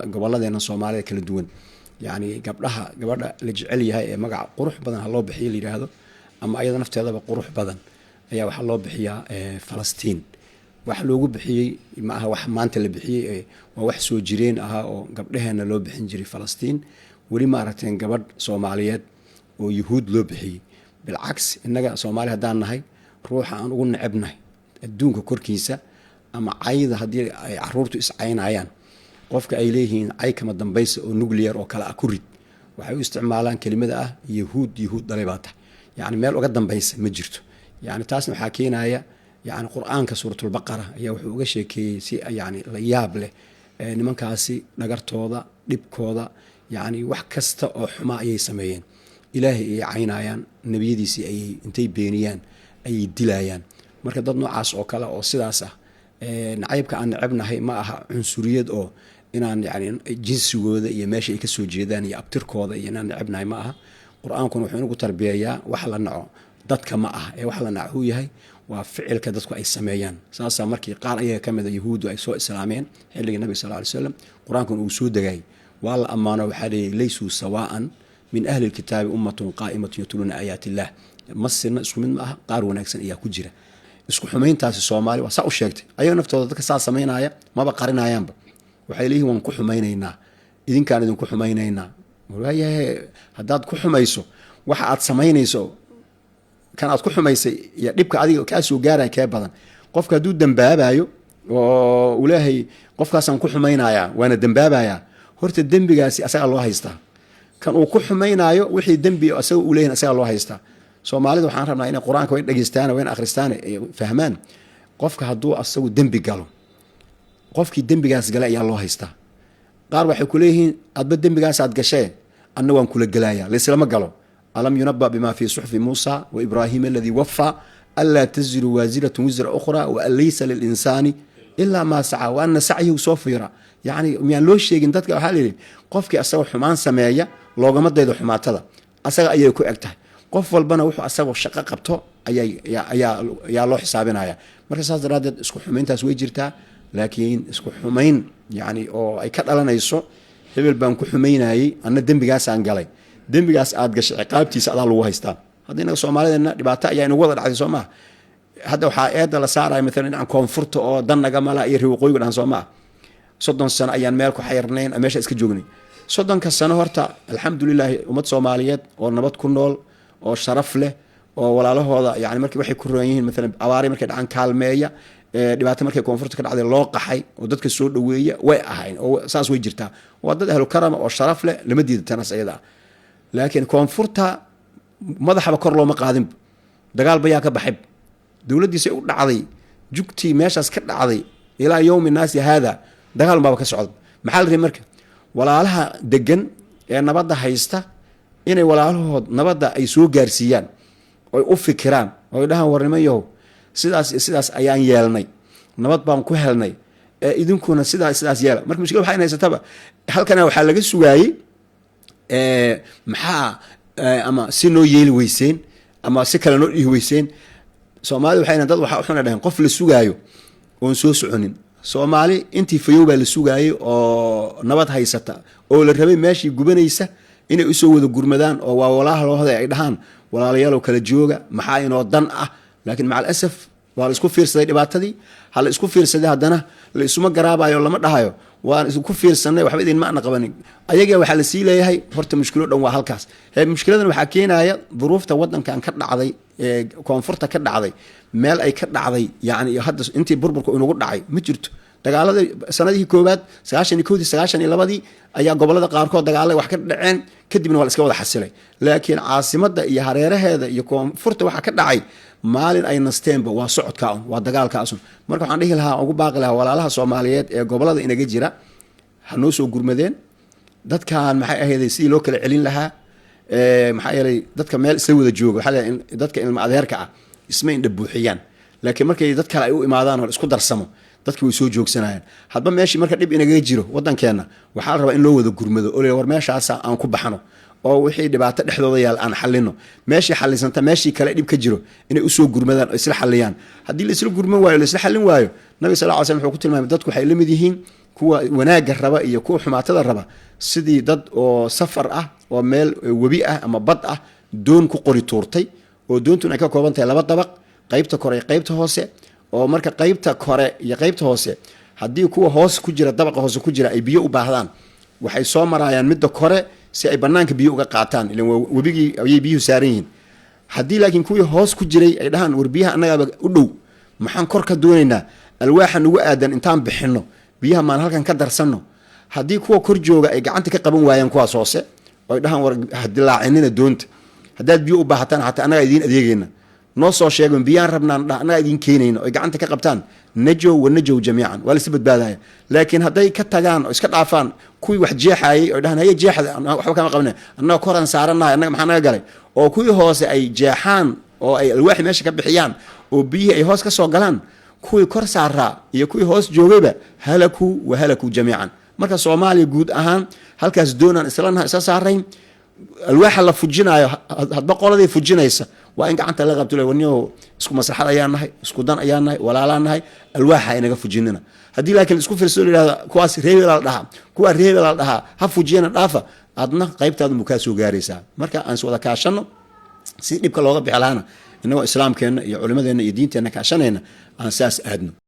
gobolladeena Soomaaliya kala duwan yani gabadha la jecel yahay ee magac qurux badan ha loo bixiyo la yiraahdo ama ayada nafteedaba qurux badan ayaa waxa loo bixiyaa Falastiin wax loogu bixiyay ma aha wax maanta la bixiyay waa wax soo jireen aha oo gabdhaheena loo bixin jiray Falastiin wali ma aragteen gabadh Soomaaliyeed oo Yahuud loo bixiyay bilcaks inaga Soomaali hadaan nahay ruuxa aan ugu necebnahay adduunka korkiisa ama ayda hadii ay caruurtu is caynayaan qofka ay leeyihiin ay kama dambaysa oo nuclear oo kala ku rid waxay u isticmaalaan kelimada ah yahuud dhalibata yani meel uga dambaysa ma jirto yani taasna waxa keenaya yani quraanka suuratul baqara ayaa wuxuu uga sheekeeyay si yani la yaab leh nimankaasi dhagartooda dhibkooda yani wax kasta oo xuma ay sameeyeen ilaahay ay caynayaan nabiyadiisi ay intay beeniyaan ay dilayaan marka dad noocaas oo kale oo sidaas ah nacaybka aan necebnahay ma aha cunsuriyad oo inaan yani jinsigooda iyo meesha ay ka soo jeedaan iyo abtirkooda iyo inaan necebnahay ma aha quraanku wuxuu inagu tarbiyeeyaa wax la naco dadka ma aha ee wax la naco yahay waa ficilka dadku ay sameeyaan saasa markii qaar ayaga kamid yahuudu ay soo islaameen xilliga nabi sallallahu alayhi wasallam quraanku uu soo dagay waa la amaano waxa leeyahay laysu sawaan min ahli alkitabi ummatun qa'imatun yatluna ayati allah masna isku mid ma aha qaar wanaagsan ayaa ku jira isku xumeyntaasi Soomaali waa saa u sheegtay ayaga naftooda dadka saa sameynaya maba qarinayaanba waxay leeyihiin waan ku xumaynaynaa idinkaan idin ku xumaynaynaa walaayahay hadaad ku xumayso waxa aad sameynayso kan aad ku xumaysay iyo dhibka adiga ka soo gaaray ka badan qofka haduu dambaabayo oo ulaahay qofkaas aan ku xumaynayaa waana dambaabaya horta dambigaasi asaga loo haystaa kan uu ku xumaynayo wixii dambi asaga u leeyahay asaga loo haystaa Soomaalida waxaan rabnaa in quraanka way dhageystaan way akhristaan fahmaan qofka haduu asagu dambi galo qofkii dambigaas galay ayaa loo haystaa qaar waxay ku leeyihiin adba dambigaas aad gashay anna waan kula galaya leeslama galo alam yunabba bima fi suhfi Musa wa Ibrahim alladhi waffa alla taziru waziratu wizra ukhra wa alaysa lil insani illa ma sa'a wa anna sa'yuhu sawfa yani miyaan loo sheegin dadka waxa leeyahay qofkii asagu xumaan sameeya loogama daydo xumaatada asaga ayay ku egtahay qof walbana wuxuu asagu shaqo qabto ayaa loo xisaabinaya marka saas daradeed isku xumeyntaas way jirtaa laakiin isku xumeyn yani oo ay ka dhalanayso hebel baan ku xumeynayay anna dambigaas aan galay dambigaas aad gashay ciqaabtiisa adaa lagu haystaa hadina Soomaaliyeedna dhibaato ayaa inagu wada dhacday Soomaa hadda waxa eeda la saaray midna in koonfurta oo danaga mala iyo riwqooyiga dhan Soomaa 30 sano ayaan meel ku xayrnayn meesha iska joognay 30 sano horta alxamdulillah ummad Soomaaliyeed oo nabad ku nool oo sharaf leh oo walaalahooda yani markii waxay ku rooyihiin midna abaari markay dhacan kaalmeeya dhibaato markay koonfurta ka dhacday loo qaxay oo dadka soo dhaweeya way ahayn oo saas way jirtaa waa dad ahlu karama oo sharaf leh lama diidan asayada laakiin koonfurta madaxba kor looma qaadin dagaal bayaa ka baxay dawladdiisa u dhacday jugtii meeshaas ka dhacday ilaa yawmi naas hada dagaal ma ka socdo maxal ri marka walaalaha degan ee nabadda haysta inay walaalahood nabadda ay soo gaarsiiyaan oo u fikiraan oo dhahan warnimayo sidaas ayaan yeelnay nabad baan ku helnay idinkuna sidaas yeela marka mushkil waxa inay haysataba halkana waxa laga sugaayay maxaa ama si noo yeeli weyseen ama si kale noo dhihi weyseen Soomaali waxayna dad waxa xuna dhahan qof la sugaayo oo soo soconin Soomaali intii fayow baa la sugaayay oo nabad haysata oo la rabay meeshii gubanaysa inay u soo wada gurmadaan oo waa walaalahooda ay dhahaan walaalayaal kala jooga maxaa inoo dan ah laakiin macal asaf waa la isku fiirsaday dhibaatadii hal isku fiirsaday hadana la isuma garaabayo lama dhahayo waan isku fiirsanay waxba idin ma qabanin ayaga waxa la sii leeyahay horta mushkilo dhan waa halkaas mushkiladan waxa keenaya duruufta wadankan ka dhacday ee koonfurta ka dhacday meel ay ka dhacday yani hadda intii burburku inagu dhacay ma jirto dagaalada sanadii koobaad 92 ayaa gobolada qaar kood dagaalay wax ka dhaceen kadibna waa la iska wada xasilay laakiin caasimada iyo hareeraheeda iyo koonfurta waxa ka dhacay maalin ay nasteenba waa socodka waa dagaalkaas marka waxaan dhihi lahaa ugu baaqi lahaa walaalaha Soomaaliyeed ee gobolada inaga jira hanoo soo gurmadeen dadkaan maxay ahaydey si loo kala celin lahaa maxay yeelay dadka meel isla wada jooga waxa dadka ilma adeerka ah isma indha buuxiyaan laakiin markay dad kale ay u imaadaan oo isku darsamo dadkii way soo joogsanayaan hadba meeshii marka dhib inaga jiro wadankeena waxa la rabaa in loo wada gurmado oo war meeshaas aan ku baxno oo wixii dhibaato dhexdooda yaal aan xalino meeshii xalisanta meeshii kale dhib ka jiro inay u soo gurmadaan oo isla xaliyaan hadii la isla gurman waayo la isla xalin waayo nabi sallallahu alayhi wasallam wuxuu ku tilmaamay dadku waxay la mid yihiin kuwa wanaaga raba iyo kuwa xumaatada raba sidii dad oo safar ah oo meel webi ah ama bad ah doon ku qori tuurtay oo doontun ay ka kooban tahay 2 dabaq qaybta kore iyo qaybta hoose oo marka qaybta kore iyo qaybta hoose haddii kuwa hoos ku jira dabaqa hoose ku jira ay biyo u baahdaan waxay soo marayaan midda kore si ay banaanka biyo uga qaataan ilaan webigii ayay biyuhu saaran yihiin haddii laakiin kuwii hoos ku jiray ay dhahaan war biyaha annagaaba u dhow maxaan kor ka doonaynaa alwaaxan ugu aadan intaan bixinno biyaha maan halkan ka darsanno haddii kuwa kor jooga ay gacanta ka qaban waayaan kuwaas hoose oo ay dhahaan war dilaacinina doonta haddaad biyo u baahataan xataa annagaa idiin adeegayna noo soo sheegan biyaan rabnaan annagaa idiin keenayna oo ay gacanta ka qabtaan najow wa najow jamiican waa laysa badbaadaya laakiin hadday ka tagaan oo iska dhaafaan kuwii wax jeexaayay oo dhahaan haye jeexda waxba kama qabna annaga koraan saarannahay annaga maxaa naga galay oo kuwii hoose ay jeexaan oo ay alwaaxi meesha ka bixiyaan oo biyihii ay hoos ka soo galaan kuwii kor saaraa iyo kuwii hoos joogayba halakuu wa halakuu jamiican marka Soomaaliya guud ahaan halkaas doonaan islanaha isa saarayn alwaaxa la fujinayo hadba qoladii fujinaysa waa in gacanta la qabto leeyahay isku maslaxad ayaan nahay isku dan ayaan nahay walaalaan nahay alwaaxa inaga fujinina haddii laakiin isku fiirso leeyahay kuwaas reebel la dhaha kuwa reebel la dhaha ha fujiyana dhaafa adna qaybtaadu muka soo gaaraysa marka aan soo wada kaashano si dhibka looga bixi lahaana inagoo islaamkeena iyo culimadeena iyo diinteena kaashanayna aan saas aadno